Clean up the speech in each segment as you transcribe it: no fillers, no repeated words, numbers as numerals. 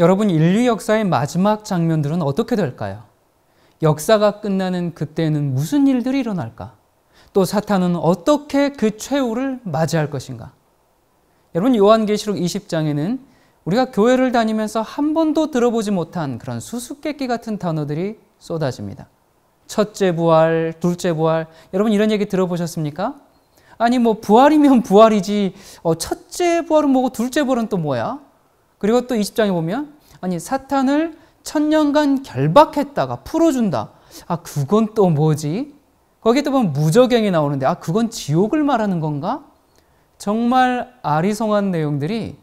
여러분, 인류 역사의 마지막 장면들은 어떻게 될까요? 역사가 끝나는 그때는 무슨 일들이 일어날까? 또 사탄은 어떻게 그 최후를 맞이할 것인가? 여러분, 요한계시록 20장에는 우리가 교회를 다니면서 한 번도 들어보지 못한 그런 수수께끼 같은 단어들이 쏟아집니다. 첫째 부활, 둘째 부활, 여러분 이런 얘기 들어보셨습니까? 아니 뭐 부활이면 부활이지 첫째 부활은 뭐고 둘째 부활은 또 뭐야? 그리고 또 20장에 보면 아니 사탄을 1000년간 결박했다가 풀어준다. 아 그건 또 뭐지? 거기에 또 보면 무저갱이 나오는데 아 그건 지옥을 말하는 건가? 정말 아리송한 내용들이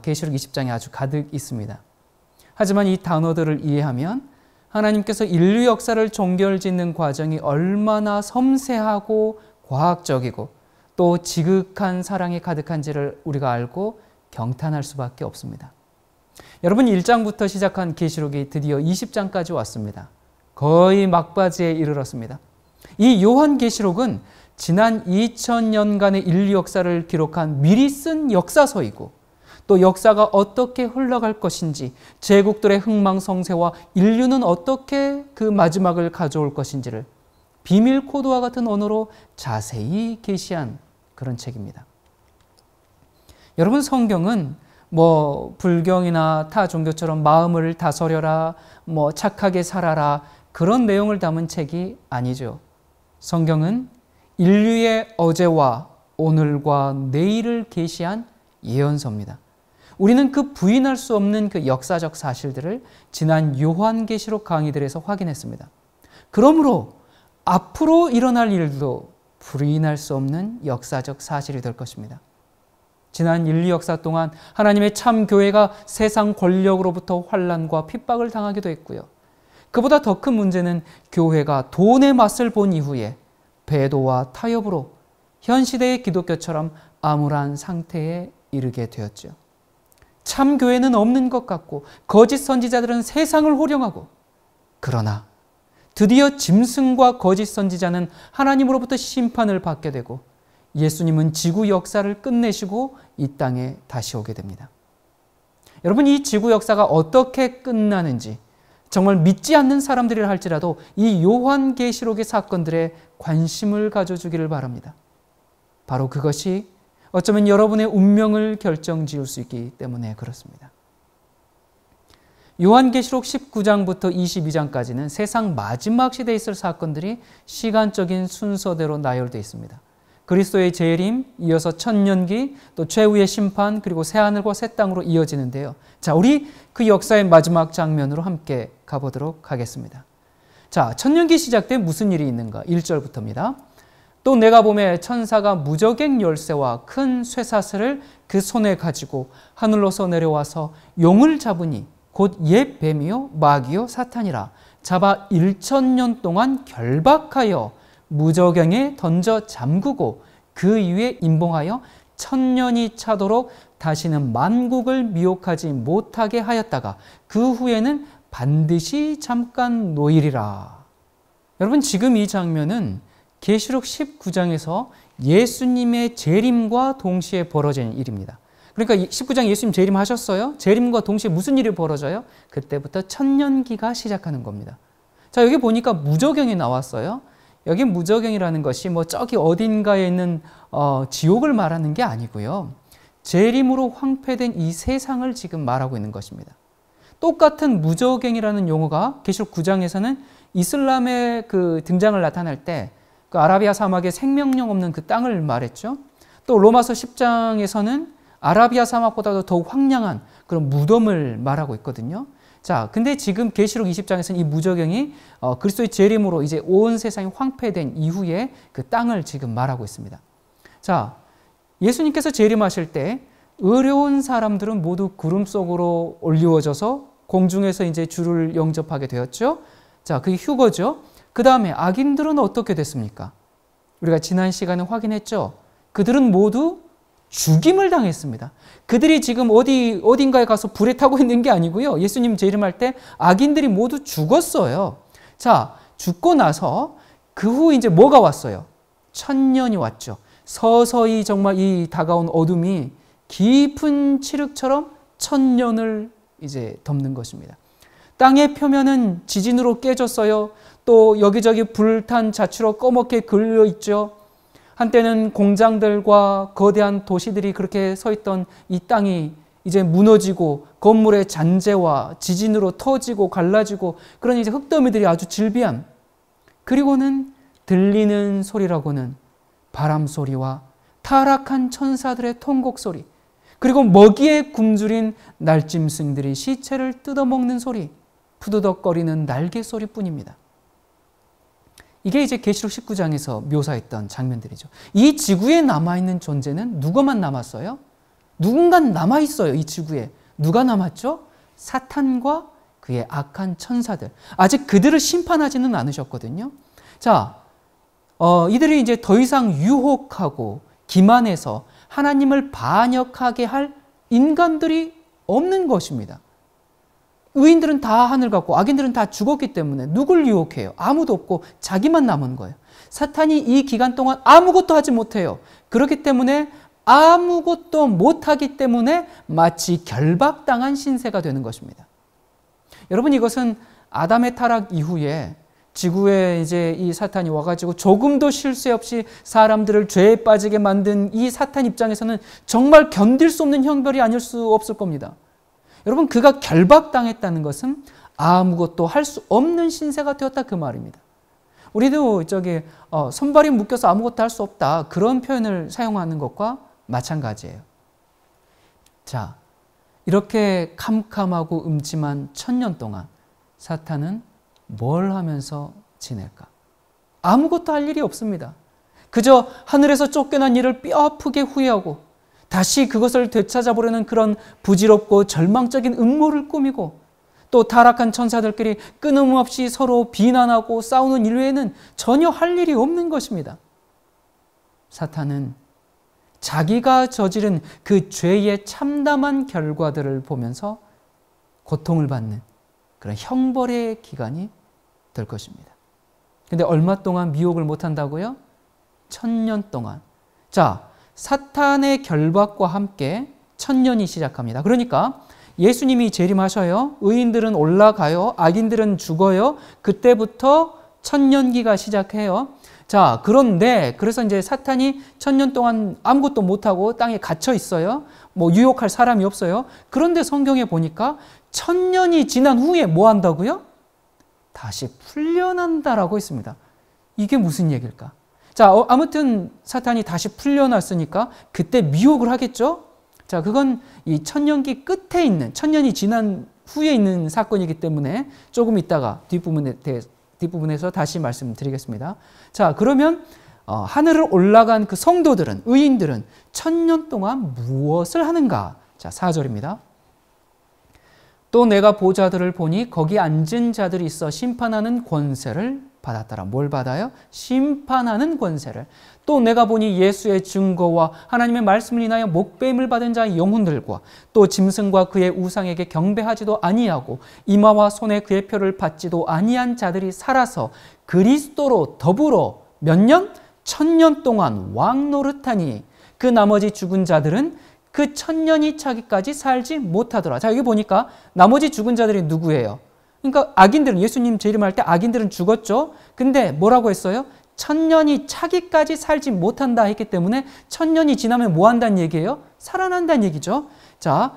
계시록 20장에 아주 가득 있습니다. 하지만 이 단어들을 이해하면 하나님께서 인류 역사를 종결짓는 과정이 얼마나 섬세하고 과학적이고 또 지극한 사랑이 가득한지를 우리가 알고 경탄할 수밖에 없습니다. 여러분 1장부터 시작한 계시록이 드디어 20장까지 왔습니다. 거의 막바지에 이르렀습니다. 이 요한계시록은 지난 2000년간의 인류 역사를 기록한 미리 쓴 역사서이고 또 역사가 어떻게 흘러갈 것인지 제국들의 흥망성쇠와 인류는 어떻게 그 마지막을 가져올 것인지를 비밀 코드와 같은 언어로 자세히 계시한 그런 책입니다. 여러분 성경은 뭐 불경이나 타 종교처럼 마음을 다스려라, 뭐 착하게 살아라 그런 내용을 담은 책이 아니죠. 성경은 인류의 어제와 오늘과 내일을 계시한 예언서입니다. 우리는 그 부인할 수 없는 그 역사적 사실들을 지난 요한계시록 강의들에서 확인했습니다. 그러므로 앞으로 일어날 일도 부인할 수 없는 역사적 사실이 될 것입니다. 지난 인류 역사 동안 하나님의 참 교회가 세상 권력으로부터 환난과 핍박을 당하기도 했고요. 그보다 더 큰 문제는 교회가 돈의 맛을 본 이후에 배도와 타협으로 현 시대의 기독교처럼 암울한 상태에 이르게 되었죠. 참 교회는 없는 것 같고 거짓 선지자들은 세상을 호령하고 그러나 드디어 짐승과 거짓 선지자는 하나님으로부터 심판을 받게 되고 예수님은 지구 역사를 끝내시고 이 땅에 다시 오게 됩니다. 여러분 이 지구 역사가 어떻게 끝나는지 정말 믿지 않는 사람들이라 할지라도 이 요한계시록의 사건들에 관심을 가져주기를 바랍니다. 바로 그것이 어쩌면 여러분의 운명을 결정지을 수 있기 때문에 그렇습니다. 요한계시록 19장부터 22장까지는 세상 마지막 시대에 있을 사건들이 시간적인 순서대로 나열되어 있습니다. 그리스도의 재림, 이어서 천년기, 또 최후의 심판, 그리고 새하늘과 새 땅으로 이어지는데요. 자, 우리 그 역사의 마지막 장면으로 함께 가보도록 하겠습니다. 자, 천년기 시작 때 무슨 일이 있는가? 1절부터입니다. 또 내가 보매 천사가 무저갱 열쇠와 큰 쇠사슬을 그 손에 가지고 하늘로서 내려와서 용을 잡으니 곧 옛 뱀이요 마귀요 사탄이라 잡아 1000년 동안 결박하여 무저갱에 던져 잠그고 그 위에 임봉하여 1000년이 차도록 다시는 만국을 미혹하지 못하게 하였다가 그 후에는 반드시 잠깐 노이리라. 여러분 지금 이 장면은 계시록 19장에서 예수님의 재림과 동시에 벌어진 일입니다. 그러니까 19장 예수님 재림하셨어요. 재림과 동시에 무슨 일이 벌어져요? 그때부터 천년기가 시작하는 겁니다. 자 여기 보니까 무저갱이 나왔어요. 여기 무저갱이라는 것이 뭐 저기 어딘가에 있는 지옥을 말하는 게 아니고요. 재림으로 황폐된 이 세상을 지금 말하고 있는 것입니다. 똑같은 무저갱이라는 용어가 계시록 9장에서는 이슬람의 그 등장을 나타낼 때 그 아라비아 사막에 생명력 없는 그 땅을 말했죠. 또 로마서 10장에서는 아라비아 사막보다도 더욱 황량한 그런 무덤을 말하고 있거든요. 자, 근데 지금 계시록 20장에서는 이 무저갱이 그리스도의 재림으로 이제 온 세상이 황폐된 이후에 그 땅을 지금 말하고 있습니다. 자, 예수님께서 재림하실 때 의로운 사람들은 모두 구름 속으로 올리워져서 공중에서 이제 주를 영접하게 되었죠. 자, 그게 휴거죠. 그 다음에 악인들은 어떻게 됐습니까? 우리가 지난 시간에 확인했죠. 그들은 모두 죽임을 당했습니다. 그들이 지금 어딘가에 가서 불에 타고 있는 게 아니고요. 예수님 재림할 때 악인들이 모두 죽었어요. 자, 죽고 나서 그 후 이제 뭐가 왔어요? 천년이 왔죠. 서서히 정말 이 다가온 어둠이 깊은 칠흑처럼 천년을 이제 덮는 것입니다. 땅의 표면은 지진으로 깨졌어요. 또 여기저기 불탄 자취로 꺼멓게 그을려 있죠. 한때는 공장들과 거대한 도시들이 그렇게 서 있던 이 땅이 이제 무너지고 건물의 잔재와 지진으로 터지고 갈라지고 그런 이제 흙더미들이 아주 질비한, 그리고는 들리는 소리라고는 바람 소리와 타락한 천사들의 통곡 소리, 그리고 먹이에 굶주린 날짐승들이 시체를 뜯어먹는 소리, 푸드덕거리는 날개 소리뿐입니다. 이게 이제 계시록 19장에서 묘사했던 장면들이죠. 이 지구에 남아있는 존재는 누구만 남았어요? 누군가 남아있어요. 이 지구에. 누가 남았죠? 사탄과 그의 악한 천사들. 아직 그들을 심판하지는 않으셨거든요. 자, 이들이 이제 더 이상 유혹하고 기만해서 하나님을 반역하게 할 인간들이 없는 것입니다. 의인들은 다 하늘 같고 악인들은 다 죽었기 때문에 누굴 유혹해요? 아무도 없고 자기만 남은 거예요. 사탄이 이 기간 동안 아무것도 하지 못해요. 그렇기 때문에 아무것도 못하기 때문에 마치 결박당한 신세가 되는 것입니다. 여러분, 이것은 아담의 타락 이후에 지구에 이제 이 사탄이 와가지고 조금도 실수 없이 사람들을 죄에 빠지게 만든 이 사탄 입장에서는 정말 견딜 수 없는 형벌이 아닐 수 없을 겁니다. 여러분, 그가 결박당했다는 것은 아무것도 할 수 없는 신세가 되었다 그 말입니다. 우리도 손발이 묶여서 아무것도 할 수 없다 그런 표현을 사용하는 것과 마찬가지예요. 자, 이렇게 캄캄하고 음침한 1000년 동안 사탄은 뭘 하면서 지낼까? 아무것도 할 일이 없습니다. 그저 하늘에서 쫓겨난 일을 뼈아프게 후회하고 다시 그것을 되찾아보려는 그런 부질없고 절망적인 음모를 꾸미고 또 타락한 천사들끼리 끊임없이 서로 비난하고 싸우는 일 외에는 전혀 할 일이 없는 것입니다. 사탄은 자기가 저지른 그 죄의 참담한 결과들을 보면서 고통을 받는 그런 형벌의 기간이 될 것입니다. 근데 얼마 동안 미혹을 못한다고요? 1000년 동안. 자, 사탄의 결박과 함께 1000년이 시작합니다. 그러니까 예수님이 재림하셔요. 의인들은 올라가요. 악인들은 죽어요. 그때부터 1000년기가 시작해요. 자, 그런데 그래서 이제 사탄이 1000년 동안 아무것도 못하고 땅에 갇혀 있어요. 뭐 유혹할 사람이 없어요. 그런데 성경에 보니까 1000년이 지난 후에 뭐 한다고요? 다시 풀려난다라고 있습니다. 이게 무슨 얘기일까? 자, 아무튼 사탄이 다시 풀려났으니까 그때 미혹을 하겠죠? 자, 그건 이 1000년기 끝에 있는, 1000년이 지난 후에 있는 사건이기 때문에 조금 이따가 뒷부분에서 다시 말씀드리겠습니다. 자, 그러면 하늘을 올라간 그 성도들은, 의인들은 1000년 동안 무엇을 하는가? 자, 4절입니다. 또 내가 보좌들을 보니 거기 앉은 자들이 있어 심판하는 권세를 받았더라. 뭘 받아요? 심판하는 권세를. 또 내가 보니 예수의 증거와 하나님의 말씀을 인하여 목배임을 받은 자의 영혼들과 또 짐승과 그의 우상에게 경배하지도 아니하고 이마와 손에 그의 표를 받지도 아니한 자들이 살아서 그리스도로 더불어 몇 년? 1000년 동안 왕 노릇하니 그 나머지 죽은 자들은 그 1000년이 차기까지 살지 못하더라. 자, 여기 보니까 나머지 죽은 자들이 누구예요? 그러니까 악인들은, 예수님 재림할 때 악인들은 죽었죠. 근데 뭐라고 했어요? 1000년이 차기까지 살지 못한다 했기 때문에 1000년이 지나면 뭐 한다는 얘기예요? 살아난다는 얘기죠. 자,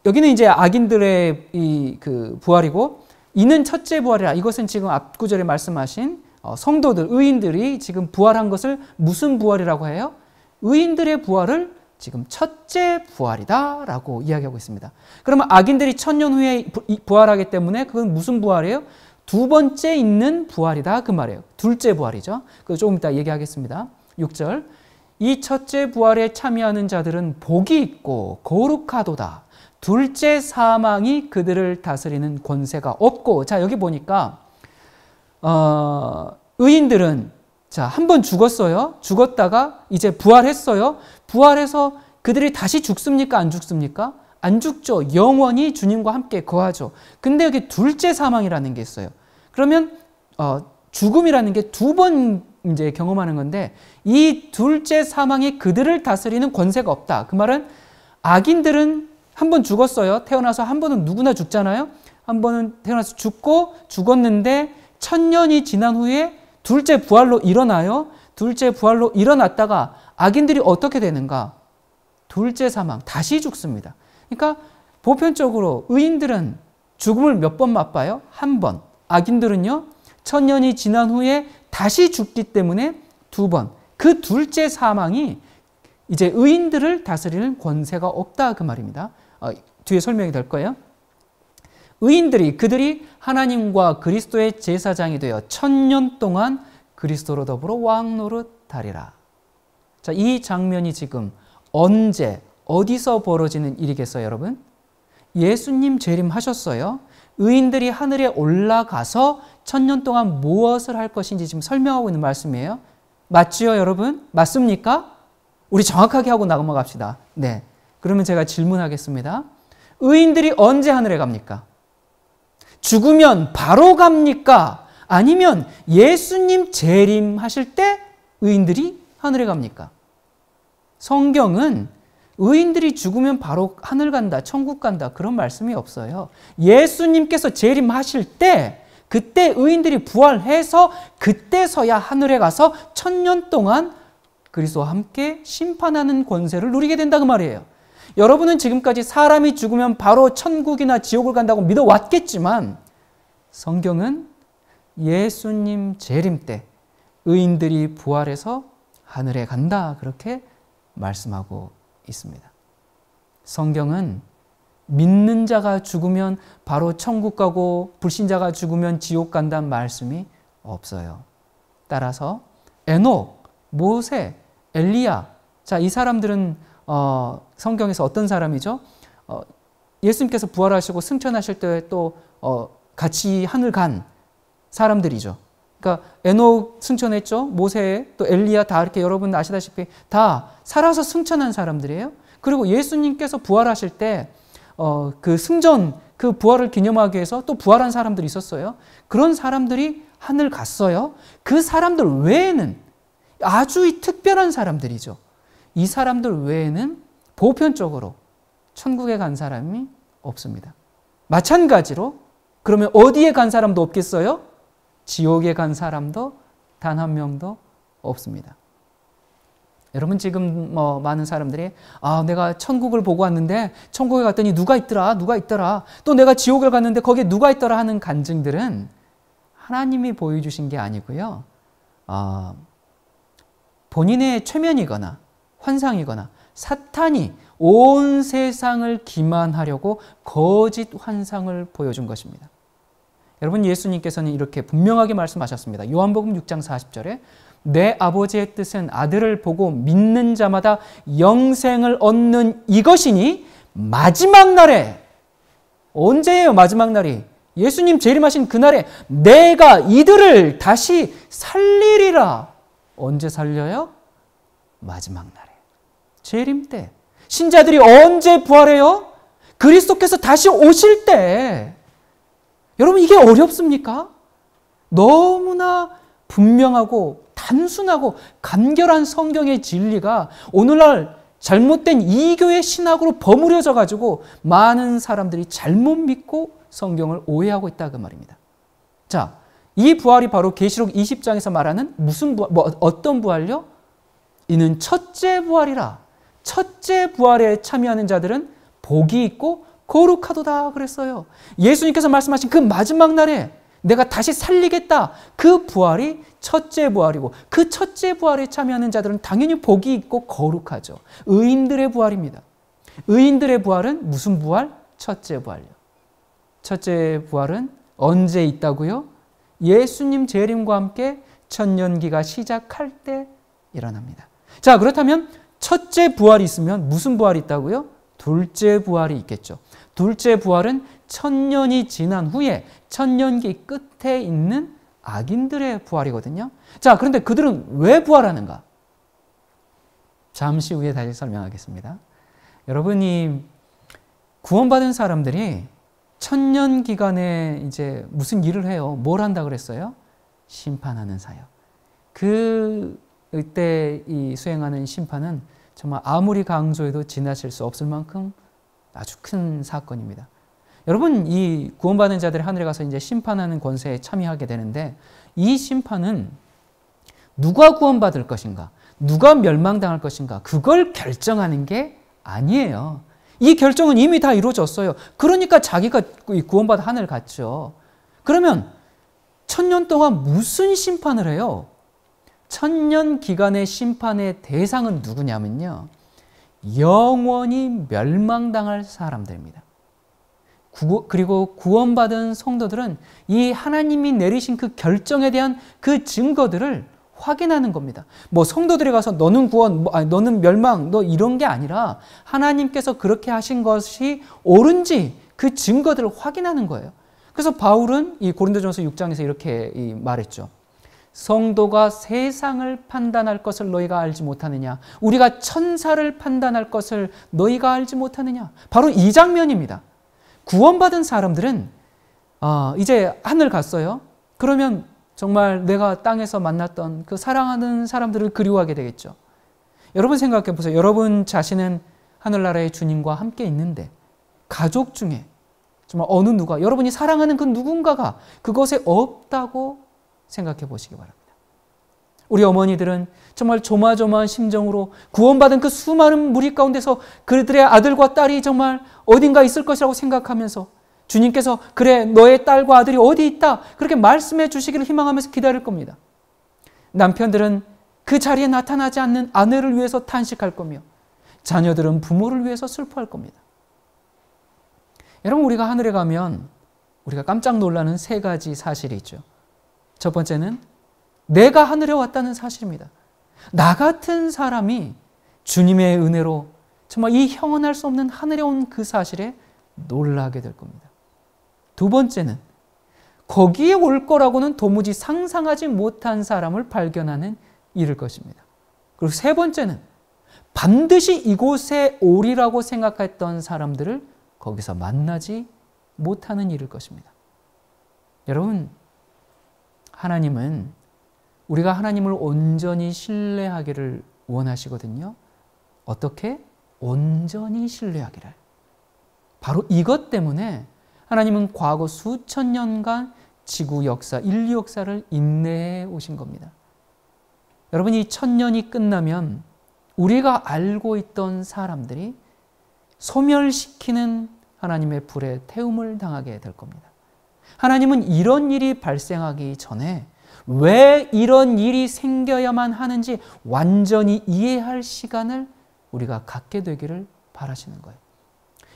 여기는 이제 악인들의 그 부활이고, 이는 첫째 부활이라. 이것은 지금 앞 구절에 말씀하신 성도들, 의인들이 지금 부활한 것을 무슨 부활이라고 해요? 의인들의 부활을 지금 첫째 부활이다 라고 이야기하고 있습니다. 그러면 악인들이 1000년 후에 부활하기 때문에 그건 무슨 부활이에요? 두 번째 있는 부활이다 그 말이에요. 둘째 부활이죠. 그거 조금 이따 얘기하겠습니다. 6절. 이 첫째 부활에 참여하는 자들은 복이 있고 거룩하도다. 둘째 사망이 그들을 다스리는 권세가 없고. 자, 여기 보니까 의인들은 자, 한 번 죽었어요. 죽었다가 이제 부활했어요. 부활해서 그들이 다시 죽습니까? 안 죽습니까? 안 죽죠. 영원히 주님과 함께 거하죠. 근데 여기 둘째 사망이라는 게 있어요. 그러면 죽음이라는 게 두 번 이제 경험하는 건데, 이 둘째 사망이 그들을 다스리는 권세가 없다. 그 말은 악인들은 한 번 죽었어요. 태어나서 한 번은 누구나 죽잖아요. 한 번은 태어나서 죽었는데 천년이 지난 후에 둘째 부활로 일어나요. 둘째 부활로 일어났다가 악인들이 어떻게 되는가? 둘째 사망, 다시 죽습니다. 그러니까 보편적으로 의인들은 죽음을 몇 번 맛봐요? 한 번. 악인들은요, 천년이 지난 후에 다시 죽기 때문에 두 번. 그 둘째 사망이 이제 의인들을 다스리는 권세가 없다 그 말입니다. 뒤에 설명이 될 거예요. 의인들이 그들이 하나님과 그리스도의 제사장이 되어 천년 동안 그리스도로 더불어 왕노릇하리라. 자, 이 장면이 지금 언제 어디서 벌어지는 일이겠어요, 여러분? 예수님 재림하셨어요. 의인들이 하늘에 올라가서 천년 동안 무엇을 할 것인지 지금 설명하고 있는 말씀이에요. 맞지요, 여러분? 맞습니까? 우리 정확하게 하고 넘어갑시다. 네. 그러면 제가 질문하겠습니다. 의인들이 언제 하늘에 갑니까? 죽으면 바로 갑니까? 아니면 예수님 재림하실 때 의인들이 하늘에 갑니까? 성경은 의인들이 죽으면 바로 하늘 간다, 천국 간다 그런 말씀이 없어요. 예수님께서 재림하실 때 그때 의인들이 부활해서 그때서야 하늘에 가서 천년 동안 그리스도와 함께 심판하는 권세를 누리게 된다 그 말이에요. 여러분은 지금까지 사람이 죽으면 바로 천국이나 지옥을 간다고 믿어왔겠지만 성경은 예수님 재림 때 의인들이 부활해서 하늘에 간다 그렇게 말씀하고 있습니다. 성경은 믿는 자가 죽으면 바로 천국 가고 불신자가 죽으면 지옥 간다는 말씀이 없어요. 따라서 에녹, 모세, 엘리야, 자, 이 사람들은 성경에서 어떤 사람이죠? 예수님께서 부활하시고 승천하실 때 또 같이 하늘 간 사람들이죠. 그러니까 에녹 승천했죠. 모세 또 엘리야 다 이렇게 여러분 아시다시피 다 살아서 승천한 사람들이에요. 그리고 예수님께서 부활하실 때 그 승전 그 부활을 기념하기 위해서 또 부활한 사람들이 있었어요. 그런 사람들이 하늘 갔어요. 그 사람들 외에는 아주 특별한 사람들이죠. 이 사람들 외에는 보편적으로 천국에 간 사람이 없습니다. 마찬가지로 그러면 어디에 간 사람도 없겠어요? 지옥에 간 사람도 단 한 명도 없습니다. 여러분 지금 많은 사람들이 내가 천국을 보고 왔는데 천국에 갔더니 누가 있더라 또 내가 지옥을 갔는데 거기에 누가 있더라 하는 간증들은 하나님이 보여주신 게 아니고요. 본인의 최면이거나 환상이거나 사탄이 온 세상을 기만하려고 거짓 환상을 보여준 것입니다. 여러분 예수님께서는 이렇게 분명하게 말씀하셨습니다. 요한복음 6장 40절에 내 아버지의 뜻은 아들을 보고 믿는 자마다 영생을 얻는 이것이니 마지막 날에, 언제예요 마지막 날이? 예수님 재림하신 그날에 내가 이들을 다시 살리리라. 언제 살려요? 마지막 날에, 재림 때. 신자들이 언제 부활해요? 그리스도께서 다시 오실 때. 여러분 이게 어렵습니까? 너무나 분명하고 단순하고 간결한 성경의 진리가 오늘날 잘못된 이교의 신학으로 버무려져 가지고 많은 사람들이 잘못 믿고 성경을 오해하고 있다 그 말입니다. 자, 이 부활이 바로 계시록 20장에서 말하는 무슨 어떤 부활요? 이는 첫째 부활이라. 첫째 부활에 참여하는 자들은 복이 있고 거룩하도다 그랬어요. 예수님께서 말씀하신 그 마지막 날에 내가 다시 살리겠다. 그 부활이 첫째 부활이고 그 첫째 부활에 참여하는 자들은 당연히 복이 있고 거룩하죠. 의인들의 부활입니다. 의인들의 부활은 무슨 부활? 첫째 부활요. 첫째 부활은 언제 있다고요? 예수님 재림과 함께 천년기가 시작할 때 일어납니다. 자, 그렇다면 첫째 부활이 있으면 무슨 부활이 있다고요? 둘째 부활이 있겠죠. 둘째 부활은 천년이 지난 후에 천년기 끝에 있는 악인들의 부활이거든요. 자, 그런데 그들은 왜 부활하는가? 잠시 후에 다시 설명하겠습니다. 여러분이 구원받은 사람들이 천년 기간에 이제 무슨 일을 해요? 뭘 한다 그랬어요? 심판하는 사역. 그때 이 수행하는 심판은 정말 아무리 강조해도 지나칠 수 없을 만큼 아주 큰 사건입니다. 여러분, 이 구원받은 자들이 하늘에 가서 이제 심판하는 권세에 참여하게 되는데, 이 심판은 누가 구원받을 것인가, 누가 멸망당할 것인가, 그걸 결정하는 게 아니에요. 이 결정은 이미 다 이루어졌어요. 그러니까 자기가 구원받아 하늘 갔죠. 그러면 1000년 동안 무슨 심판을 해요? 1000년 기간의 심판의 대상은 누구냐면요, 영원히 멸망당할 사람들입니다. 그리고 구원받은 성도들은 이 하나님이 내리신 그 결정에 대한 그 증거들을 확인하는 겁니다. 뭐 성도들이 가서 너는 구원, 너는 멸망, 너 이런 게 아니라 하나님께서 그렇게 하신 것이 옳은지 그 증거들을 확인하는 거예요. 그래서 바울은 이 고린도전서 6장에서 이렇게 말했죠. 성도가 세상을 판단할 것을 너희가 알지 못하느냐? 우리가 천사를 판단할 것을 너희가 알지 못하느냐? 바로 이 장면입니다. 구원받은 사람들은 이제 하늘 갔어요. 그러면 정말 내가 땅에서 만났던 그 사랑하는 사람들을 그리워하게 되겠죠. 여러분 생각해 보세요. 여러분 자신은 하늘나라의 주님과 함께 있는데 가족 중에 정말 어느 누가, 여러분이 사랑하는 그 누군가가 그곳에 없다고 생각해 보시기 바랍니다. 우리 어머니들은 정말 조마조마한 심정으로 구원받은 그 수많은 무리 가운데서 그들의 아들과 딸이 정말 어딘가 있을 것이라고 생각하면서 주님께서 그래 너의 딸과 아들이 어디 있다 그렇게 말씀해 주시기를 희망하면서 기다릴 겁니다. 남편들은 그 자리에 나타나지 않는 아내를 위해서 탄식할 거며 자녀들은 부모를 위해서 슬퍼할 겁니다. 여러분, 우리가 하늘에 가면 우리가 깜짝 놀라는 3가지 사실이 있죠. 첫 번째는 내가 하늘에 왔다는 사실입니다. 나 같은 사람이 주님의 은혜로 정말 이 형언할 수 없는 하늘에 온 그 사실에 놀라게 될 겁니다. 두 번째는 거기에 올 거라고는 도무지 상상하지 못한 사람을 발견하는 일일 것입니다. 그리고 세 번째는 반드시 이곳에 오리라고 생각했던 사람들을 거기서 만나지 못하는 일일 것입니다. 여러분, 하나님은 우리가 하나님을 온전히 신뢰하기를 원하시거든요. 어떻게? 온전히 신뢰하기를. 바로 이것 때문에 하나님은 과거 수천 년간 지구 역사, 인류 역사를 인내해 오신 겁니다. 여러분, 이 1000년이 끝나면 우리가 알고 있던 사람들이 소멸시키는 하나님의 불에 태움을 당하게 될 겁니다. 하나님은 이런 일이 발생하기 전에 왜 이런 일이 생겨야만 하는지 완전히 이해할 시간을 우리가 갖게 되기를 바라시는 거예요.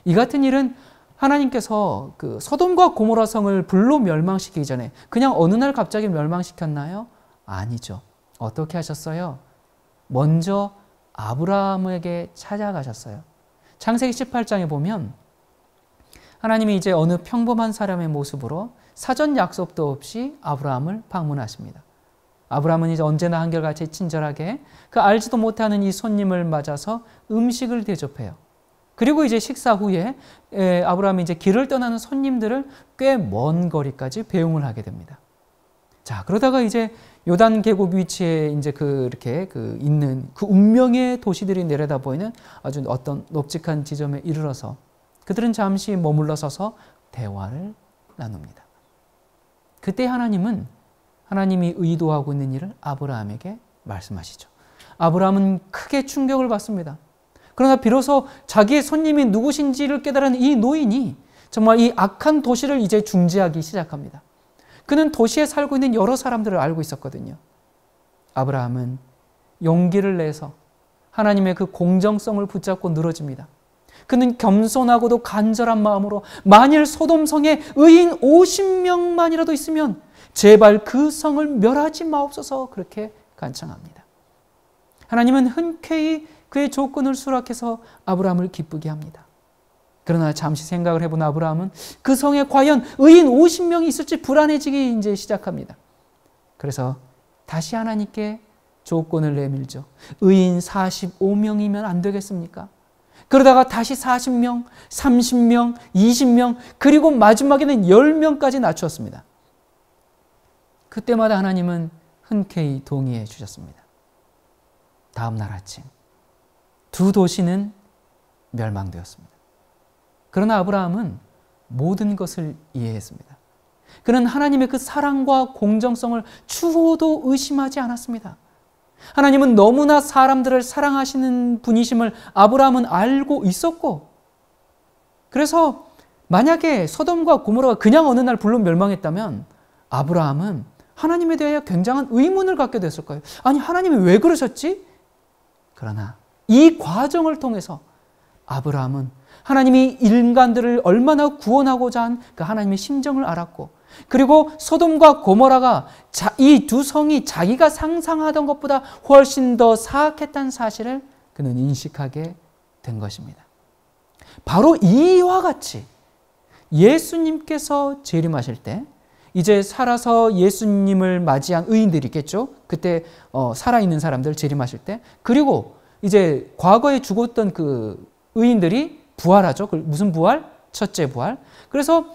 이 같은 일은 하나님께서 그 소돔과 고모라 성을 불로 멸망시키기 전에 그냥 어느 날 갑자기 멸망시켰나요? 아니죠. 어떻게 하셨어요? 먼저 아브라함에게 찾아가셨어요. 창세기 18장에 보면 하나님이 이제 어느 평범한 사람의 모습으로 사전 약속도 없이 아브라함을 방문하십니다. 아브라함은 이제 언제나 한결같이 친절하게 그 알지도 못하는 이 손님을 맞아서 음식을 대접해요. 그리고 이제 식사 후에 아브라함이 이제 길을 떠나는 손님들을 꽤 먼 거리까지 배웅을 하게 됩니다. 자, 그러다가 이제 요단 계곡 위치에 이제 이렇게 있는 그 운명의 도시들이 내려다 보이는 아주 어떤 높직한 지점에 이르러서 그들은 잠시 머물러 서서 대화를 나눕니다. 그때 하나님은 하나님이 의도하고 있는 일을 아브라함에게 말씀하시죠. 아브라함은 크게 충격을 받습니다. 그러나 비로소 자기의 손님이 누구신지를 깨달은 이 노인이 정말 이 악한 도시를 이제 중지하기 시작합니다. 그는 도시에 살고 있는 여러 사람들을 알고 있었거든요. 아브라함은 용기를 내서 하나님의 그 공정성을 붙잡고 늘어집니다. 그는 겸손하고도 간절한 마음으로 만일 소돔성에 의인 50명만이라도 있으면 제발 그 성을 멸하지 마옵소서 그렇게 간청합니다. 하나님은 흔쾌히 그의 조건을 수락해서 아브라함을 기쁘게 합니다. 그러나 잠시 생각을 해본 아브라함은 그 성에 과연 의인 50명이 있을지 불안해지기 이제 시작합니다. 그래서 다시 하나님께 조건을 내밀죠. 의인 45명이면 안 되겠습니까? 그러다가 다시 40명, 30명, 20명, 그리고 마지막에는 10명까지 낮추었습니다. 그때마다 하나님은 흔쾌히 동의해 주셨습니다. 다음 날 아침 두 도시는 멸망되었습니다. 그러나 아브라함은 모든 것을 이해했습니다. 그는 하나님의 그 사랑과 공정성을 추호도 의심하지 않았습니다. 하나님은 너무나 사람들을 사랑하시는 분이심을 아브라함은 알고 있었고, 그래서 만약에 소돔과 고모라가 그냥 어느 날 불로 멸망했다면 아브라함은 하나님에 대하여 굉장한 의문을 갖게 됐을 거예요. 아니, 하나님이 왜 그러셨지? 그러나 이 과정을 통해서 아브라함은 하나님이 인간들을 얼마나 구원하고자 한 그 하나님의 심정을 알았고, 그리고 소돔과 고모라가 이 두 성이 자기가 상상하던 것보다 훨씬 더 사악했다는 사실을 그는 인식하게 된 것입니다. 바로 이와 같이 예수님께서 재림하실 때 이제 살아서 예수님을 맞이한 의인들이 있겠죠. 그때 살아있는 사람들 재림하실 때, 그리고 이제 과거에 죽었던 그 의인들이 부활하죠. 무슨 부활? 첫째 부활. 그래서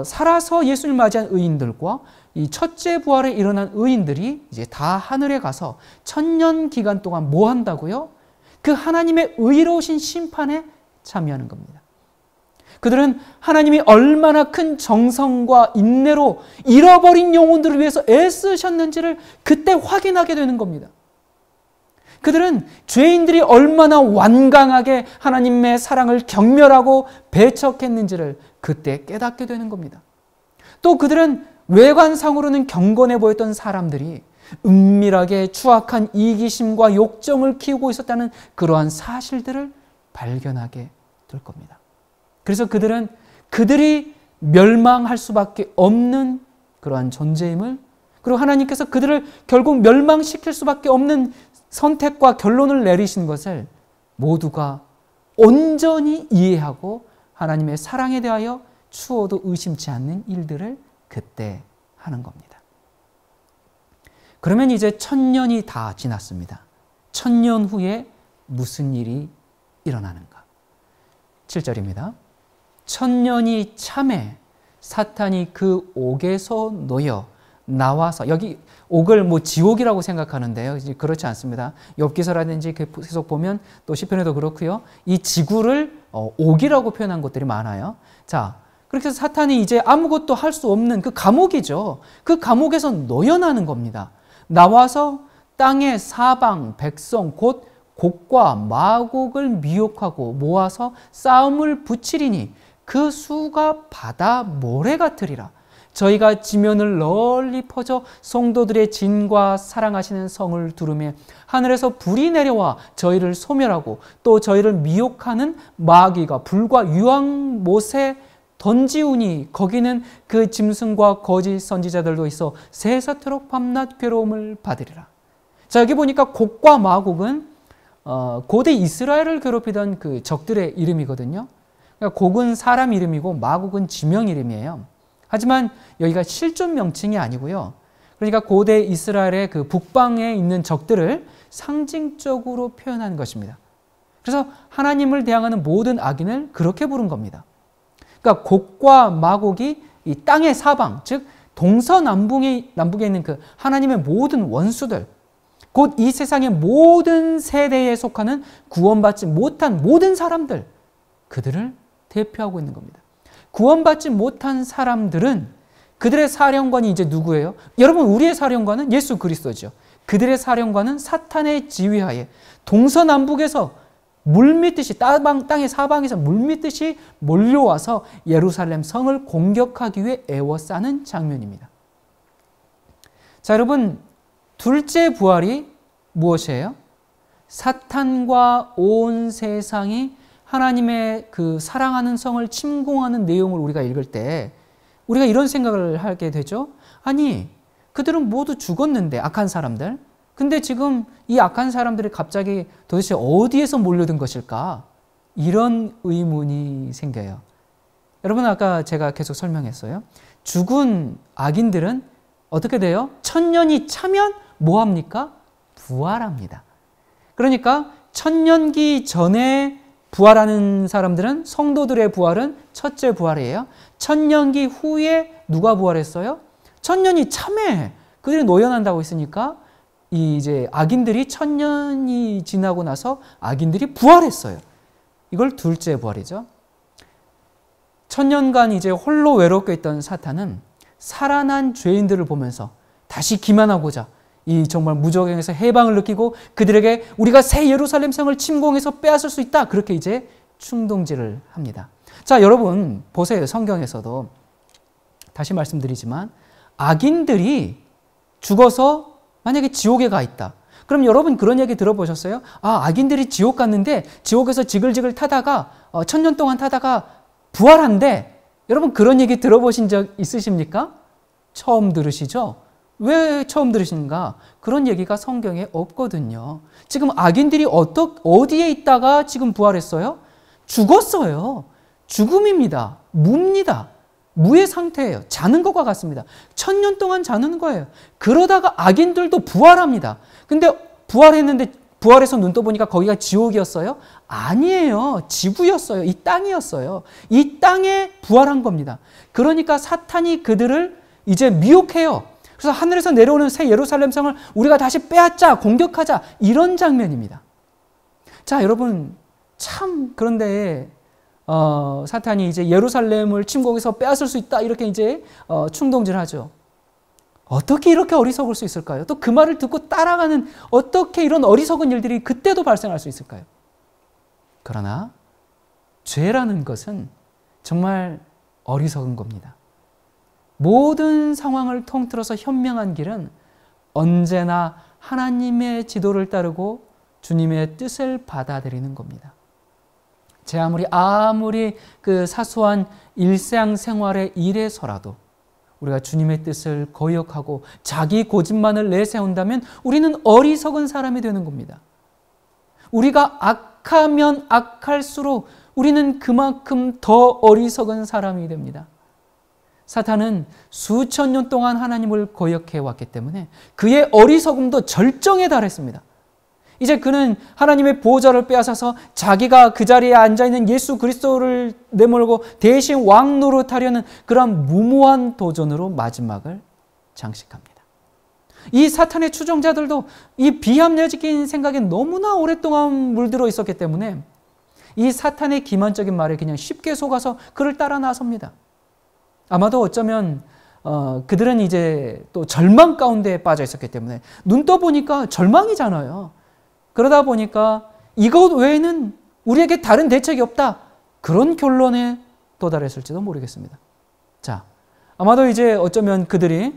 살아서 예수님을 맞이한 의인들과 이 첫째 부활에 일어난 의인들이 이제 다 하늘에 가서 1000년 기간 동안 뭐 한다고요? 그 하나님의 의로우신 심판에 참여하는 겁니다. 그들은 하나님이 얼마나 큰 정성과 인내로 잃어버린 영혼들을 위해서 애쓰셨는지를 그때 확인하게 되는 겁니다. 그들은 죄인들이 얼마나 완강하게 하나님의 사랑을 경멸하고 배척했는지를 그때 깨닫게 되는 겁니다. 또 그들은 외관상으로는 경건해 보였던 사람들이 은밀하게 추악한 이기심과 욕정을 키우고 있었다는 그러한 사실들을 발견하게 될 겁니다. 그래서 그들은 그들이 멸망할 수밖에 없는 그러한 존재임을, 그리고 하나님께서 그들을 결국 멸망시킬 수밖에 없는 선택과 결론을 내리신 것을 모두가 온전히 이해하고 하나님의 사랑에 대하여 추호도 의심치 않는 일들을 그때 하는 겁니다. 그러면 이제 1000년이 다 지났습니다. 1000년 후에 무슨 일이 일어나는가? 7절입니다. 1000년이 참에 사탄이 그 옥에서 놓여 나와서, 여기 옥을 지옥이라고 생각하는데요. 그렇지 않습니다. 욥기서라든지 계속 보면 또 시편에도 그렇고요. 이 지구를 옥이라고 표현한 것들이 많아요. 자, 그렇게 해서 사탄이 이제 아무것도 할 수 없는 그 감옥이죠. 그 감옥에서 놓여나는 겁니다. 나와서 땅의 사방 백성 곧 곡과 마곡을 미혹하고 모아서 싸움을 붙이리니 그 수가 바다 모래 같으리라. 저희가 지면을 널리 퍼져 성도들의 진과 사랑하시는 성을 두르며 하늘에서 불이 내려와 저희를 소멸하고 또 저희를 미혹하는 마귀가 불과 유황못에 던지우니 거기는 그 짐승과 거짓 선지자들도 있어 새서토록 밤낮 괴로움을 받으리라. 자, 여기 보니까 곡과 마곡은 고대 이스라엘을 괴롭히던 그 적들의 이름이거든요. 그러니까 곡은 사람 이름이고 마곡은 지명 이름이에요. 하지만 여기가 실존 명칭이 아니고요. 그러니까 고대 이스라엘의 그 북방에 있는 적들을 상징적으로 표현한 것입니다. 그래서 하나님을 대항하는 모든 악인을 그렇게 부른 겁니다. 그러니까 곡과 마곡이 이 땅의 사방, 즉 동서남북에 있는 그 하나님의 모든 원수들, 곧 이 세상의 모든 세대에 속하는 구원받지 못한 모든 사람들, 그들을 대표하고 있는 겁니다. 구원받지 못한 사람들은 그들의 사령관이 이제 누구예요? 여러분, 우리의 사령관은 예수 그리스도죠. 그들의 사령관은 사탄의 지휘하에 동서남북에서 물밀듯이 땅의 사방에서 물밀듯이 몰려와서 예루살렘 성을 공격하기 위해 애워싸는 장면입니다. 자, 여러분, 둘째 부활이 무엇이에요? 사탄과 온 세상이 하나님의 그 사랑하는 성을 침공하는 내용을 우리가 읽을 때 우리가 이런 생각을 하게 되죠. 아니, 그들은 모두 죽었는데, 악한 사람들. 근데 지금 이 악한 사람들이 갑자기 도대체 어디에서 몰려든 것일까? 이런 의문이 생겨요. 여러분, 아까 제가 계속 설명했어요. 죽은 악인들은 어떻게 돼요? 1000년이 차면 뭐 합니까? 부활합니다. 그러니까 1000년기 전에 부활하는 사람들은, 성도들의 부활은 첫째 부활이에요. 1000년기 후에 누가 부활했어요? 1000년이 참에 그들이 노연한다고 했으니까 이제 악인들이 1000년이 지나고 나서 악인들이 부활했어요. 이걸 둘째 부활이죠. 천년간 이제 홀로 외롭게 있던 사탄은 살아난 죄인들을 보면서 다시 기만하고자 이 정말 무적행에서 해방을 느끼고 그들에게 우리가 새 예루살렘 성을 침공해서 빼앗을 수 있다. 그렇게 이제 충동질을 합니다. 자, 여러분 보세요. 성경에서도 다시 말씀드리지만 악인들이 죽어서 만약에 지옥에 가 있다. 그럼 여러분 그런 얘기 들어보셨어요? 악인들이 지옥 갔는데 지옥에서 지글지글 타다가 천년 동안 타다가 부활한대. 여러분 그런 얘기 들어보신 적 있으십니까? 처음 들으시죠? 왜 처음 들으신가? 그런 얘기가 성경에 없거든요. 지금 악인들이 어디에 있다가 지금 부활했어요? 죽었어요. 죽음입니다. 무입니다. 무의 상태예요. 자는 것과 같습니다. 천년 동안 자는 거예요. 그러다가 악인들도 부활합니다. 근데 부활했는데 부활해서 눈 떠보니까 거기가 지옥이었어요? 아니에요. 지구였어요. 이 땅이었어요. 이 땅에 부활한 겁니다. 그러니까 사탄이 그들을 이제 미혹해요. 그래서 하늘에서 내려오는 새 예루살렘 성을 우리가 다시 빼앗자, 공격하자, 이런 장면입니다. 자, 여러분 참 그런데 사탄이 이제 예루살렘을 침공해서 빼앗을 수 있다 이렇게 이제 충동질하죠. 어떻게 이렇게 어리석을 수 있을까요? 또 그 말을 듣고 따라가는 어떻게 이런 어리석은 일들이 그때도 발생할 수 있을까요? 그러나 죄라는 것은 정말 어리석은 겁니다. 모든 상황을 통틀어서 현명한 길은 언제나 하나님의 지도를 따르고 주님의 뜻을 받아들이는 겁니다. 제 아무리 그 사소한 일상생활의 일에서라도 우리가 주님의 뜻을 거역하고 자기 고집만을 내세운다면 우리는 어리석은 사람이 되는 겁니다. 우리가 악하면 악할수록 우리는 그만큼 더 어리석은 사람이 됩니다. 사탄은 수천 년 동안 하나님을 거역해 왔기 때문에 그의 어리석음도 절정에 달했습니다. 이제 그는 하나님의 보좌를 빼앗아서 자기가 그 자리에 앉아있는 예수 그리스도를 내몰고 대신 왕 노릇하려는 그런 무모한 도전으로 마지막을 장식합니다. 이 사탄의 추종자들도 이 비합리적인 생각에 너무나 오랫동안 물들어 있었기 때문에 이 사탄의 기만적인 말에 그냥 쉽게 속아서 그를 따라 나섭니다. 아마도 어쩌면 그들은 이제 또 절망 가운데 빠져 있었기 때문에 눈 떠보니까 절망이잖아요. 그러다 보니까 이것 외에는 우리에게 다른 대책이 없다. 그런 결론에 도달했을지도 모르겠습니다. 자, 아마도 이제 어쩌면 그들이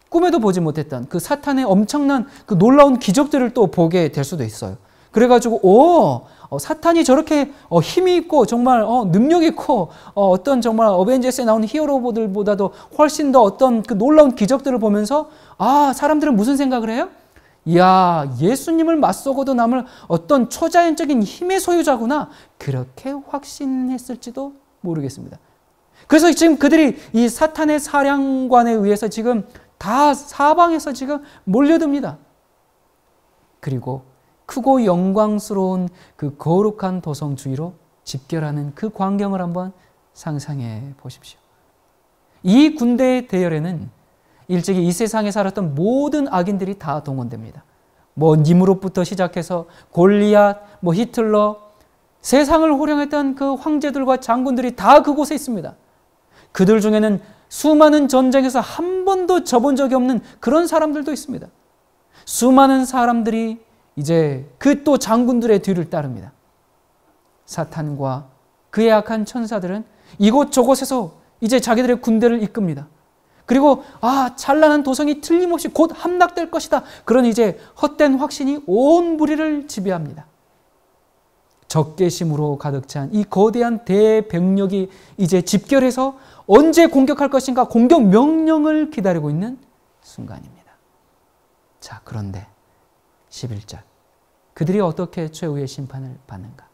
꿈에도 보지 못했던 그 사탄의 엄청난 그 놀라운 기적들을 또 보게 될 수도 있어요. 그래가지고 사탄이 저렇게 힘이 있고 정말 능력이 있고 어떤 정말 어벤져스에 나오는 히어로들보다도 훨씬 더 어떤 그 놀라운 기적들을 보면서 사람들은 무슨 생각을 해요? 이야, 예수님을 맞서고도 남을 어떤 초자연적인 힘의 소유자구나. 그렇게 확신했을지도 모르겠습니다. 그래서 지금 그들이 이 사탄의 사령관에 의해서 지금 다 사방에서 지금 몰려듭니다. 그리고 크고 영광스러운 그 거룩한 도성 주위로 집결하는 그 광경을 한번 상상해 보십시오. 이 군대의 대열에는 일찍이 이 세상에 살았던 모든 악인들이 다 동원됩니다. 니무롯부터 시작해서 골리앗, 히틀러, 세상을 호령했던 그 황제들과 장군들이 다 그곳에 있습니다. 그들 중에는 수많은 전쟁에서 한 번도 져본 적이 없는 그런 사람들도 있습니다. 수많은 사람들이 이제 그 또 장군들의 뒤를 따릅니다. 사탄과 그의 악한 천사들은 이곳저곳에서 이제 자기들의 군대를 이끕니다. 그리고 찬란한 도성이 틀림없이 곧 함락될 것이다. 그런 이제 헛된 확신이 온 무리를 지배합니다. 적개심으로 가득 찬 이 거대한 대병력이 이제 집결해서 언제 공격할 것인가 공격 명령을 기다리고 있는 순간입니다. 자, 그런데 11절 그들이 어떻게 최후의 심판을 받는가?